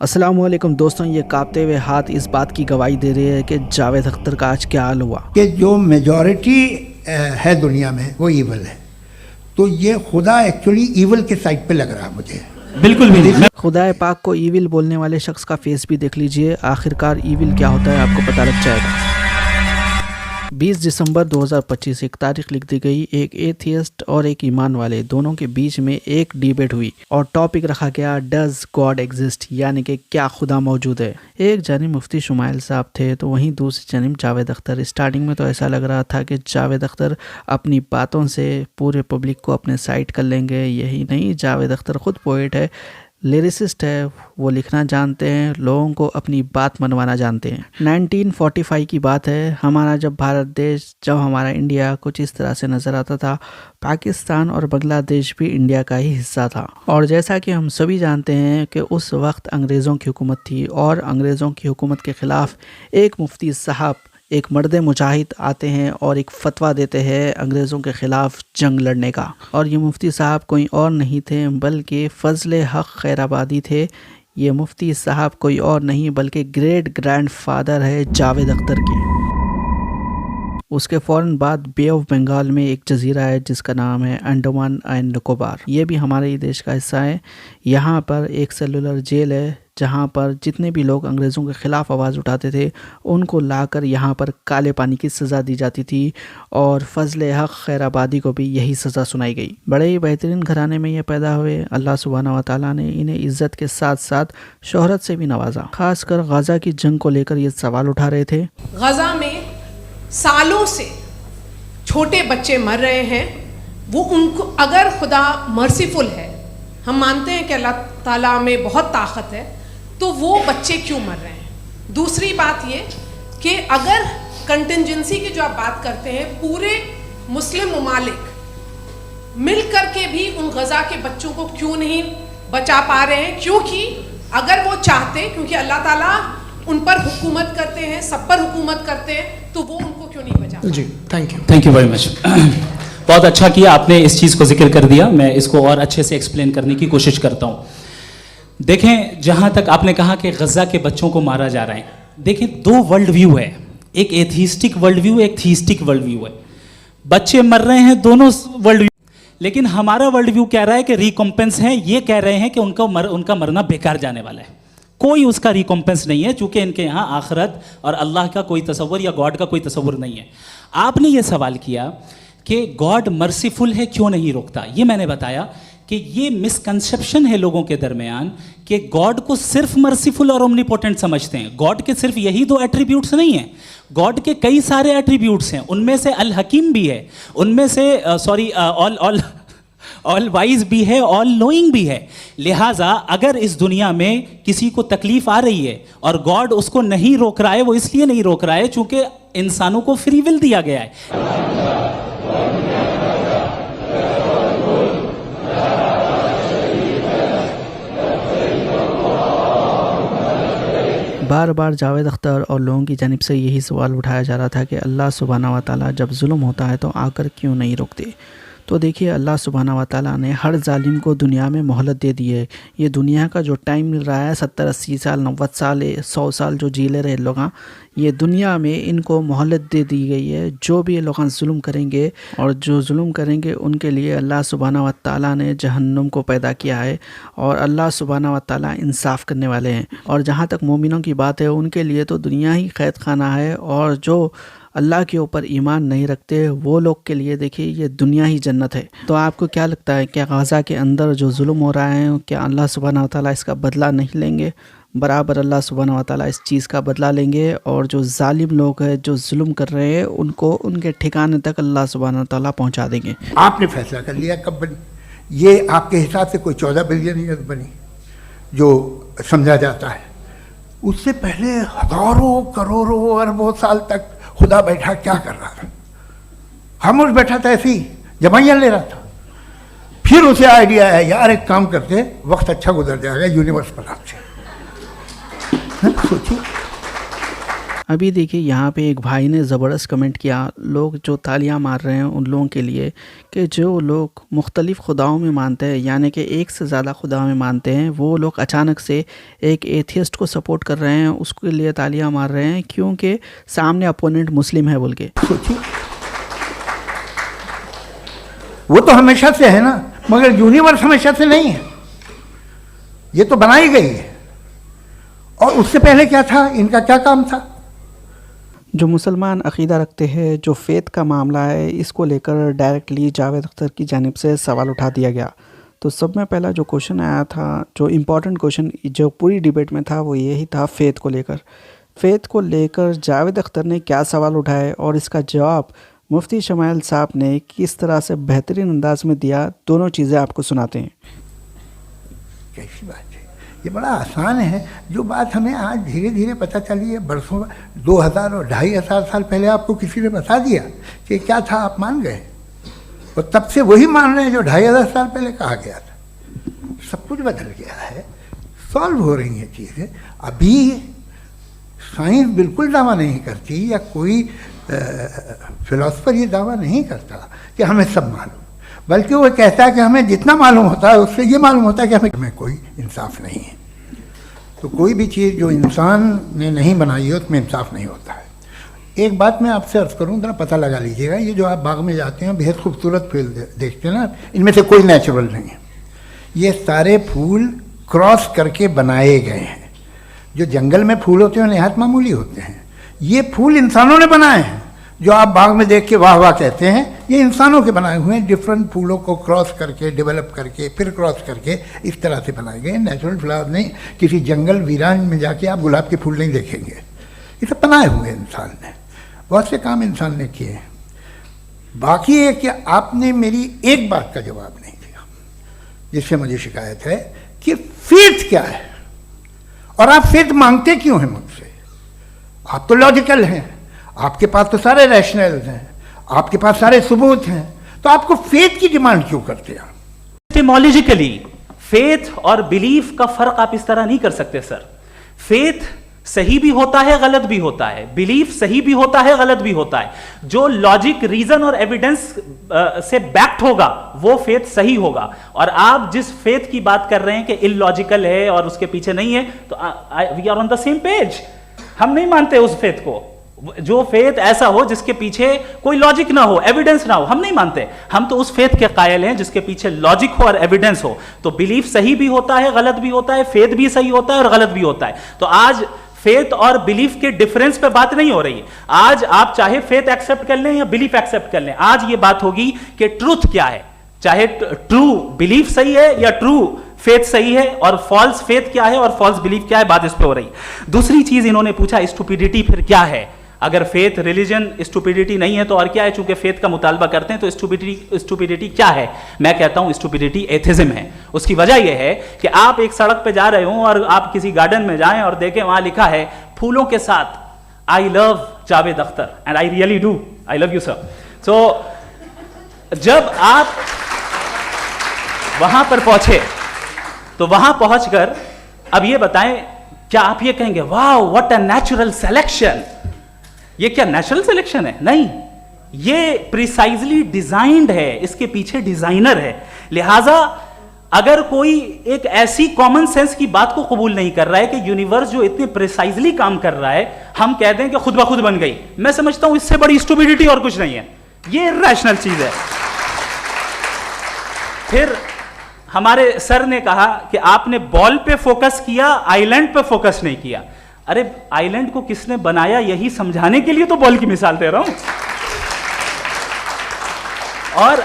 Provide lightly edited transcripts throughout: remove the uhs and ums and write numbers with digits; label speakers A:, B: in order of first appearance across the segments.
A: السلام علیکم دوستوں، یہ کانپتے ہوئے ہاتھ اس بات کی گواہی دے رہے ہیں کہ جاوید اختر کا آج کیا حال ہوا
B: کہ جو میجورٹی ہے دنیا میں وہ ایول ہے، تو یہ خدا ایکچولی ایول کے سائڈ پہ لگ رہا مجھے.
C: بالکل بھی نہیں.
A: خدا پاک کو ایول بولنے والے شخص کا فیس بھی دیکھ لیجئے، آخرکار ایول کیا ہوتا ہے آپ کو پتہ لگ جائے گا. 20 دسمبر 2025 ایک تاریخ لکھ دی گئی. ایک ایتھیسٹ اور ایک ایمان والے دونوں کے بیچ میں ایک ڈیبیٹ ہوئی اور ٹاپک رکھا گیا ڈز گاڈ ایگزسٹ، یعنی کہ کیا خدا موجود ہے. ایک جانب مفتی شمائل صاحب تھے تو وہیں دوسری جانب جاوید اختر. اسٹارٹنگ میں تو ایسا لگ رہا تھا کہ جاوید اختر اپنی باتوں سے پورے پبلک کو اپنے سائڈ کر لیں گے. یہی نہیں، جاوید اختر خود پوئٹ ہے، لیریسسٹ ہے، وہ لکھنا جانتے ہیں، لوگوں کو اپنی بات منوانا جانتے ہیں. 1945 کی بات ہے، ہمارا جب بھارت دیش، جب ہمارا انڈیا کچھ اس طرح سے نظر آتا تھا. پاکستان اور بنگلہ دیش بھی انڈیا کا ہی حصہ تھا، اور جیسا کہ ہم سبھی جانتے ہیں کہ اس وقت انگریزوں کی حکومت تھی، اور انگریزوں کی حکومت کے خلاف ایک مفتی صاحب، ایک مرد مجاہد آتے ہیں اور ایک فتویٰ دیتے ہیں انگریزوں کے خلاف جنگ لڑنے کا. اور یہ مفتی صاحب کوئی اور نہیں تھے بلکہ فضل حق خیرآبادی تھے. یہ مفتی صاحب کوئی اور نہیں بلکہ گریٹ گرینڈ فادر ہے جاوید اختر کے. اس کے فوراً بعد بے آف بنگال میں ایک جزیرہ ہے جس کا نام ہے انڈمان اینڈ نکوبار. یہ بھی ہمارے ہی دیش کا حصہ ہے. یہاں پر ایک سیلولر جیل ہے جہاں پر جتنے بھی لوگ انگریزوں کے خلاف آواز اٹھاتے تھے ان کو لا کر یہاں پر کالے پانی کی سزا دی جاتی تھی، اور فضل حق خیرآبادی کو بھی یہی سزا سنائی گئی. بڑے ہی بہترین گھرانے میں یہ پیدا ہوئے. اللہ سبحانہ و تعالیٰ نے انہیں عزت کے ساتھ ساتھ شہرت سے بھی نوازا. خاص کر غزہ کی جنگ کو لے کر یہ سوال اٹھا رہے تھے.
D: غزہ میں سالوں سے چھوٹے بچے مر رہے ہیں. وہ ان کو اگر خدا مرسیفل ہے، ہم مانتے ہیں کہ اللہ تعالیٰ میں بہت طاقت ہے، تو وہ بچے کیوں مر رہے ہیں؟ دوسری بات یہ کہ اگر کنٹنجنسی کی جو آپ بات کرتے ہیں، پورے مسلم ممالک مل کر کے بھی ان غزہ کے بچوں کو کیوں نہیں بچا پا رہے ہیں؟ کیونکہ اگر وہ چاہتے، کیونکہ اللہ تعالیٰ ان پر حکومت کرتے ہیں، سب پر حکومت کرتے ہیں، تو وہ ان کو کیوں نہیں بچا؟
C: جی تھینک یو ویری مچ. بہت اچھا کیا آپ نے اس چیز کو ذکر کر دیا. میں اس کو اور اچھے سے ایکسپلین کرنے کی کوشش کرتا ہوں. دیکھیں، جہاں تک آپ نے کہا کہ غزہ کے بچوں کو مارا جا رہا ہے، دیکھیں دو ورلڈ ویو ہے، ایک ایتھیسٹک ورلڈ ویو، ایک تھیسٹک ورلڈ ویو ہے. بچے مر رہے ہیں دونوں ورلڈ ویو، لیکن ہمارا ورلڈ ویو کہہ رہا ہے کہ ریکمپنس ہے. یہ کہہ رہے ہیں کہ ان کا مرنا بیکار جانے والا ہے، کوئی اس کا ریکمپنس نہیں ہے، چونکہ ان کے یہاں آخرت اور اللہ کا کوئی تصور یا گاڈ کا کوئی تصور نہیں ہے. آپ نے یہ سوال کیا کہ گاڈ مرسیفل ہے، کیوں نہیں روکتا. یہ میں نے بتایا کہ یہ مسکنسیپشن ہے لوگوں کے درمیان کہ گاڈ کو صرف مرسیفل اور اومنیپوٹنٹ سمجھتے ہیں. گاڈ کے صرف یہی دو ایٹریبیوٹس نہیں ہیں، گاڈ کے کئی سارے ایٹریبیوٹس ہیں. ان میں سے الحکیم بھی ہے، ان میں سے آل وائز بھی ہے، آل نوئنگ بھی ہے. لہٰذا اگر اس دنیا میں کسی کو تکلیف آ رہی ہے اور گاڈ اس کو نہیں روک رہا ہے، وہ اس لیے نہیں روک رہا ہے چونکہ انسانوں کو فری ول دیا گیا ہے.
A: بار بار جاوید اختر اور لوگوں کی جانب سے یہی سوال اٹھایا جا رہا تھا کہ اللہ سبحانہ و تعالیٰ جب ظلم ہوتا ہے تو آ کر کیوں نہیں روکتے. تو دیکھیے، اللہ سبحانہ و تعالیٰ نے ہر ظالم کو دنیا میں مہلت دے دی ہے. یہ دنیا کا جو ٹائم مل رہا ہے، 70 80 سال 90 سال 100 سال جو جی لے رہے لوگ، یہ دنیا میں ان کو مہلت دے دی گئی ہے. جو بھی لوگ ظلم کریں گے اور جو ظلم کریں گے ان کے لیے اللہ سبحانہ و تعالیٰ نے جہنم کو پیدا کیا ہے، اور اللہ سبحانہ و تعالیٰ انصاف کرنے والے ہیں. اور جہاں تک مومنوں کی بات ہے، ان کے لیے تو دنیا ہی قید خانہ ہے، اور جو اللہ کے اوپر ایمان نہیں رکھتے وہ لوگ کے لیے دیکھیے یہ دنیا ہی جنت ہے. تو آپ کو کیا لگتا ہے، کیا غزہ کے اندر جو ظلم ہو رہا ہے، کیا اللہ سبحانہ و تعالیٰ اس کا بدلہ نہیں لیں گے؟ برابر اللہ سبحانہ و تعالیٰ اس چیز کا بدلہ لیں گے، اور جو ظالم لوگ ہیں جو ظلم کر رہے ہیں ان کو ان کے ٹھکانے تک اللہ سبحانہ و تعالیٰ پہنچا دیں گے.
B: آپ نے فیصلہ کر لیا کب بنی. یہ آپ کے حساب سے کوئی 14 بلین ایئر بنی جو سمجھا جاتا ہے. اس سے پہلے ہزاروں کروڑوں اربوں سال تک خدا بیٹھا کیا کر رہا تھا؟ خاموش بیٹھا تھا، ایسی جمائیاں لے رہا تھا. پھر اسے آئیڈیا ہے، یار ایک کام کرتے، وقت اچھا گزر جائے گا، یونیورس پر آپ سے. سوچیے
A: अभी देखिए यहाँ पे एक भाई ने ज़बरदस्त कमेंट किया, लोग जो तालियां मार रहे हैं उन लोगों के लिए कि जो लोग मुख्तलिफ़ खुदाओं में मानते हैं, यानी कि एक से ज़्यादा खुदाओं में मानते हैं, वो लोग अचानक से एक एथियस्ट को सपोर्ट कर रहे हैं, उसके लिए तालियां मार रहे हैं क्योंकि सामने अपोनेंट मुस्लिम है बोल के।
B: सोचिए, वो तो हमेशा से है ना, मगर यूनिवर्स हमेशा से नहीं है, ये तो बनाई गई है। और उससे पहले क्या था, इनका क्या काम था?
A: जो मुसलमान अक़ीदा रखते हैं, जो फ़ेथ का मामला है, इसको लेकर डायरेक्टली जावेद अख्तर की जानिब से सवाल उठा दिया गया। तो सब में पहला जो क्वेश्चन आया था, जो इम्पोर्टेंट क्वेश्चन जो पूरी डिबेट में था, वो यही था फ़ेथ को लेकर। फ़ेथ को लेकर जावेद अख्तर ने क्या सवाल उठाए और इसका जवाब मुफ्ती शमाइल साहब ने किस तरह से बेहतरीन अंदाज में दिया, दोनों चीज़ें आपको सुनाते हैं।
B: कैसी बात है, ये बड़ा आसान है। जो बात हमें आज धीरे धीरे पता चली है, बरसों 2000 और 2500 साल पहले आपको किसी ने बता दिया कि क्या था, आप मान गए, और तब से वही मान रहे हैं जो 2500 साल पहले कहा गया था। सब कुछ बदल गया है, सॉल्व हो रही हैं चीज़ें। अभी साइंस बिल्कुल दावा नहीं करती, या कोई फिलोसफर ये दावा नहीं करता कि हमें सब मालूम, बल्कि वो कहता है कि हमें जितना मालूम होता है उससे ये मालूम होता है कि हमें कोई इंसाफ नहीं है। तो कोई भी चीज़ जो इंसान ने नहीं बनाई है उसमें इंसाफ नहीं होता है। एक बात मैं आपसे अर्ज़ करूँ, ज़रा पता लगा लीजिएगा, ये जो आप बाग में जाते हैं बेहद खूबसूरत फूल देखते हैं ना, इनमें से कोई नेचुरल नहीं है। ये सारे फूल क्रॉस करके बनाए गए हैं। जो जंगल में फूल होते हैं नहायत मामूली होते हैं, ये फूल इंसानों ने बनाए हैं। जो आप बाग में देख के वाह वाह कहते हैं, ये इंसानों के बनाए हुए हैं। डिफरेंट फूलों को क्रॉस करके, डेवलप करके, फिर क्रॉस करके इस तरह से बनाए गए। नेचुरल फ्लावर नहीं। किसी जंगल वीरान में जाके आप गुलाब के फूल नहीं देखेंगे, ये सब बनाए हुए इंसान ने। बहुत से काम इंसान ने किए हैं। बाकी है कि आपने मेरी एक बात का जवाब नहीं दिया, जिससे मुझे शिकायत है कि फेथ क्या है और आप फेथ मांगते क्यों हैं मुझसे? आप तो लॉजिकल हैं, आपके पास तो सारे रैशनल्स हैं, आपके पास सारे सबूत हैं, तो आपको फेथ की डिमांड क्यों करते हैं?
C: एटिमोलॉजिकली फेथ और बिलीफ का फर्क आप इस तरह नहीं कर सकते सर। फेथ सही भी होता है, गलत भी होता है। बिलीफ सही भी होता है, गलत भी होता है। जो लॉजिक, रीजन और एविडेंस से बैक्ड होगा वो फेथ सही होगा। और आप जिस फेथ की बात कर रहे हैं कि इलॉजिकल है और उसके पीछे नहीं है, तो we are on the same page. हम नहीं मानते उस फेथ को। जो फेथ ऐसा हो जिसके पीछे कोई लॉजिक ना हो, एविडेंस ना हो, हम नहीं मानते। हम तो उस फेथ के कायल हैं जिसके पीछे लॉजिक हो और एविडेंस हो। तो बिलीफ सही भी होता है, गलत भी होता है, फेथ भी सही होता है और गलत भी होता है। तो आज फेथ और बिलीफ के डिफरेंस पे बात नहीं हो रही है। आज आप चाहे फेथ एक्सेप्ट कर लें या बिलीफ एक्सेप्ट कर लें, आज ये बात होगी कि ट्रूथ क्या है। चाहे ट्रू बिलीफ सही है या ट्रू फेथ सही है, और फॉल्स फेथ क्या है और फॉल्स बिलीफ क्या है, बात इस पे हो रही। दूसरी चीज इन्होंने पूछा, स्टुपिडिटी फिर क्या है? अगर फेथ, रिलीजन स्टुपिडिटी नहीं है तो और क्या है? चूंकि फेथ का मुतालबा करते हैं तो स्टुपिडिटी क्या है? मैं कहता हूं स्टुपिडिटी एथिज्म है। उसकी वजह यह है कि आप एक सड़क पे जा रहे हो और आप किसी गार्डन में जाएं और देखें वहां लिखा है फूलों के साथ, I love Javed Akhtar, and I really do, I love you sir. So जब आप वहां पर पहुंचे तो वहां पहुंचकर अब ये बताएं, क्या आप ये कहेंगे वाह व्हाट अ नेचुरल सिलेक्शन? ये क्या नेचुरल सिलेक्शन है? नहीं, ये प्रिसाइजली डिजाइंड है, इसके पीछे डिजाइनर है। लिहाजा अगर कोई एक ऐसी कॉमन सेंस की बात को कबूल नहीं कर रहा है कि यूनिवर्स जो इतने प्रिसाइजली काम कर रहा है, हम कह दें कि खुद ब खुद बन गई, मैं समझता हूं इससे बड़ी स्टुपिडिटी और कुछ नहीं है। ये इरैशनल चीज है। फिर हमारे सर ने कहा कि आपने बॉल पे फोकस किया, आइलैंड पे फोकस नहीं किया। अरे आइलैंड को किसने बनाया यही समझाने के लिए तो बॉल की मिसाल दे रहा हूं। और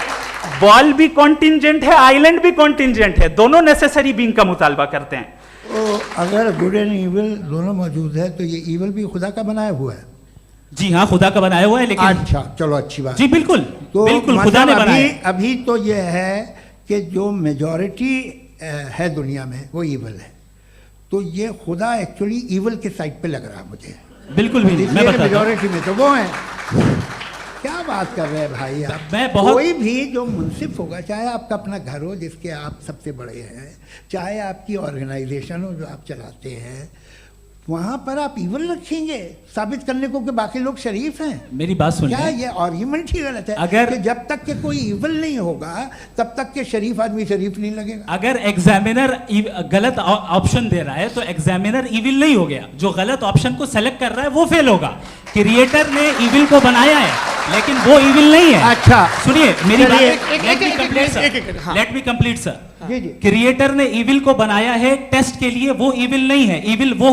C: बॉल भी कॉन्टिंजेंट है, आइलैंड भी कॉन्टिंजेंट है, दोनों नेसेसरी बीइंग का मुतालबा करते हैं।
B: तो अगर गुड एंड इविल दोनों मौजूद है तो ये इविल भी खुदा का बनाया हुआ है।
C: जी हाँ, खुदा का बनाया हुआ है। लेकिन
B: अच्छा, चलो अच्छी बात।
C: जी बिल्कुल,
B: तो
C: बिल्कुल खुदा ने बनाया।
B: अभी तो ये है कि जो मेजॉरिटी है दुनिया में वो इविल है, तो ये खुदा एक्चुअली इविल के साइड पे लग रहा है मुझे।
C: बिल्कुल भी नहीं, मैं बताता हूं।
B: मेजॉरिटी में तो वो है। क्या बात कर रहे हैं भाई आप?
C: मैं बहुत
B: कोई भी जो मुंसिफ होगा, चाहे आपका अपना घर हो जिसके आप सबसे बड़े हैं, चाहे आपकी ऑर्गेनाइजेशन हो जो आप चलाते हैं, वहाँ पर आप इवल रखेंगे साबित करने को कि बाकी लोग शरीफ हैं।
C: मेरी बात
B: क्या
C: सुनिए,
B: ये आर्ग्यूमेंट ही गलत है?
C: अगर-
B: कि जब तक के कोई इवल नहीं होगा तब तक के शरीफ आदमी शरीफ नहीं लगेगा।
C: अगर एग्जामिनर गलत ऑप्शन दे रहा है तो एग्जामिनर इविल नहीं हो गया, जो गलत ऑप्शन को सेलेक्ट कर रहा है वो फेल होगा। क्रिएटर ने इविल को बनाया है लेकिन वो इविल नहीं है।
B: अच्छा
C: सुनिए मेरी बात,
B: चलिए,
C: लेट मी कंप्लीट सर।
B: जी जी
C: क्रिएटर ने इविल को बनाया है टेस्ट के लिए, वो इविल नहीं है। इविल वो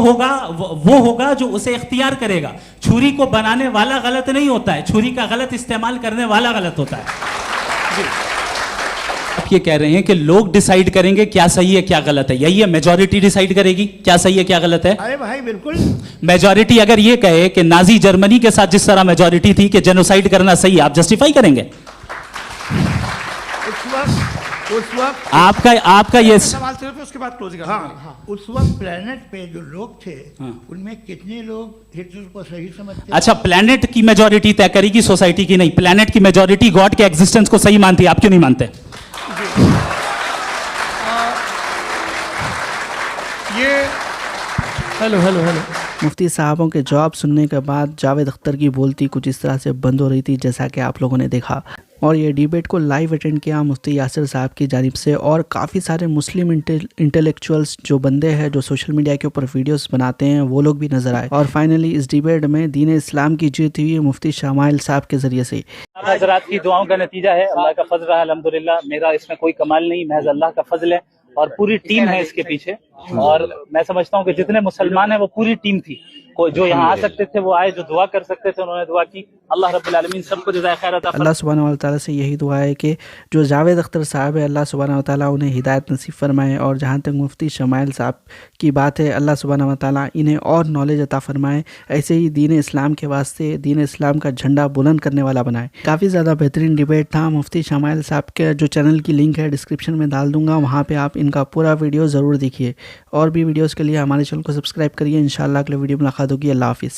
C: होगा जो उसे इख्तियार करेगा। छुरी को बनाने वाला गलत नहीं होता है, छुरी का गलत इस्तेमाल करने वाला गलत होता है। आप ये कह रहे हैं कि लोग डिसाइड करेंगे क्या सही है क्या गलत है, यही है? मेजॉरिटी डिसाइड करेगी क्या सही है क्या गलत है?
B: अरे भाई बिल्कुल।
C: मेजॉरिटी अगर ये कहे कि नाजी जर्मनी के साथ जिस तरह मेजॉरिटी थी कि जेनोसाइड करना सही है, आप जस्टिफाई करेंगे?
B: उस वक्त
C: आपका ये
E: सवाल सिर्फ उसके बाद क्लोजिंग।
B: हाँ उस वक्त प्लेनेट पे जो लोग थे
C: हाँ।
B: उनमें कितने लोग हिटलर को सही समझते?
C: अच्छा, प्लेनेट की मेजॉरिटी तय करेगी सोसाइटी की नहीं। प्लेनेट की मेजॉरिटी गॉड के एग्जिस्टेंस को सही मानती है, आप क्यों नहीं मानते?
E: ये हेलो हेलो हेलो
A: मुफ्ती साहबों के जवाब सुनने के बाद जावेद अख्तर की बोलती कुछ इस तरह से बंद हो रही थी जैसा कि आप लोगों ने देखा। और ये डिबेट को लाइव अटेंड किया मुफ्ती यासिर साहब की जानिब से, और काफ़ी सारे मुस्लिम इंटेलेक्चुअल्स जो बंदे हैं जो सोशल मीडिया के ऊपर वीडियोस बनाते हैं वो लोग भी नज़र आए। और फाइनली इस डिबेट में दीन इस्लाम की जीत हुई है मुफ्ती शामाइल साहब के ज़रिए से।
C: हज़रात की दुआओं का नतीजा है, अल्लाह का फजल है अल्हम्दुलिल्लाह। मेरा इसमें कोई कमाल नहीं, महज अल्लाह का फजल है और पूरी टीम है इसके पीछे। और मैं समझता हूँ कि जितने मुसलमान हैं वो पूरी टीम थी। कोई जो यहाँ आ सकते थे वो आए, जो दुआ कर सकते थे उन्होंने दुआ की। अल्लाह रब्बुल आलमीन सबको जज़ाए खैर अता फरमाए।
A: अल्लाह सुब्हानहू व तआला से यही दुआ है कि जो जावेद अख्तर साहब है अल्लाह सुब्हानहू व तआला उन्हें हिदायत नसीब फरमाए। और जहाँ तक मुफ्ती शमाइल साहब की बात है, अल्लाह सुब्हानहू व तआला इन्हें और नॉलेज अता फरमाए, ऐसे ही दीन इस्लाम के वास्ते दीन इस्लाम का झंडा बुलंद करने वाला बनाए। काफ़ी ज़्यादा बेहतरीन डिबेट था। मुफ्ती शमाइल साहब के जो चैनल की लिंक है डिस्क्रिप्शन में डाल दूँगा, वहाँ पर आप इनका पूरा वीडियो ज़रूर देखिए। और भी वीडियोज़ के लिए हमारे चैनल को सब्सक्राइब करिए। इंशाअल्लाह अगले वीडियो में मुलाकात होगी। अल्लाह हाफिज़।